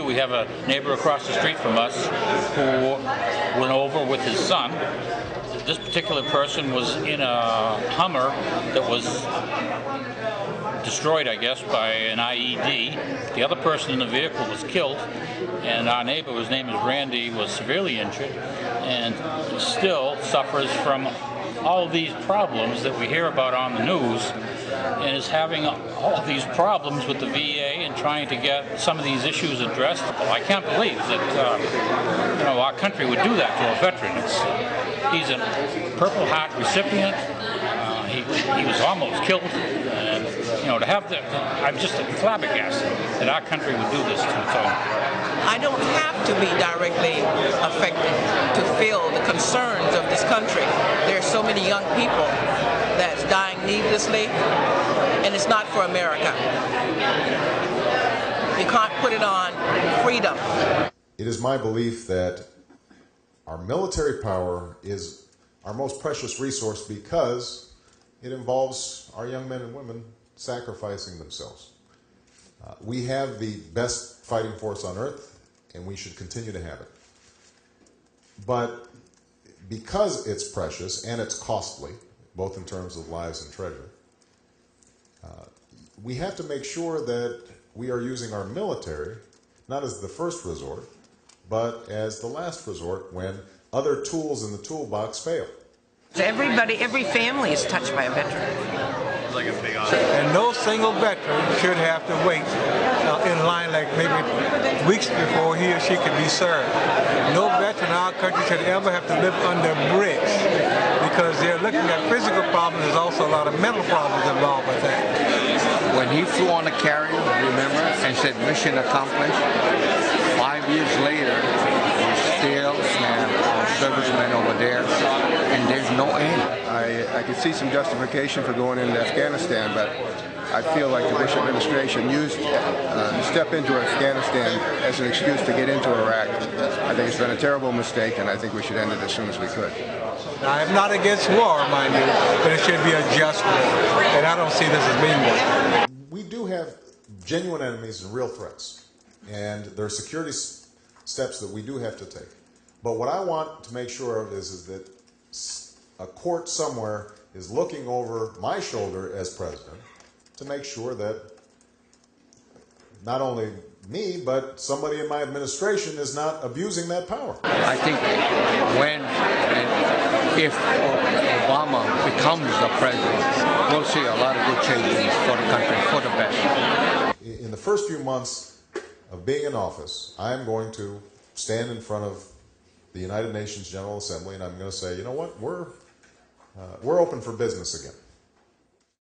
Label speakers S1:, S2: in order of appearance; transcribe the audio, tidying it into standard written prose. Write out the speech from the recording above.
S1: We have a neighbor across the street from us who went over with his son. This particular person was in a Hummer that was destroyed, I guess, by an IED. The other person in the vehicle was killed, and our neighbor, whose name is Randy, was severely injured and still suffers from all these problems that we hear about on the news, and is having all these problems with the VA and trying to get some of these issues addressed. Well, I can't believe that our country would do that to a veteran. He's a Purple Heart recipient. He was almost killed, and to have I'm just flabbergasted that our country would do this to its own.
S2: I don't have to be directly affected to feel the concerns of this country. There are so many young people that's dying needlessly, and it's not for America. You can't put it on freedom.
S3: It is my belief that our military power is our most precious resource because it involves our young men and women sacrificing themselves. We have the best fighting force on earth, and we should continue to have it. But because it's precious and it's costly, both in terms of lives and treasure, we have to make sure that we are using our military not as the first resort, but as the last resort when other tools in the toolbox fail.
S2: Every family is touched by a veteran.
S1: Like a big honor.
S4: And no single veteran should have to wait in line like maybe weeks before he or she could be served. No veteran in our country should ever have to live under a bridge because they're looking at physical problems. There's also a lot of mental problems involved with that.
S5: When he flew on a carrier, remember, and said mission accomplished, 5 years later, we still have our servicemen over there, and there's no end.
S6: I could see some justification for going into Afghanistan, but I feel like the Bush administration used the step into Afghanistan as an excuse to get into Iraq. I think it's been a terrible mistake, and I think we should end it as soon as we could.
S4: Now, I'm not against war, mind you, but it should be a just war, and I don't see this as being one.
S3: We do have genuine enemies and real threats, and there are security steps that we do have to take. But what I want to make sure of is that a court somewhere is looking over my shoulder as president to make sure that not only me, but somebody in my administration is not abusing that power.
S5: I think when and if Obama becomes the president, we'll see a lot of good changes for the country, for the best.
S3: In the first few months of being in office, I'm going to stand in front of the United Nations General Assembly, and I'm going to say, you know what, we're open for business again.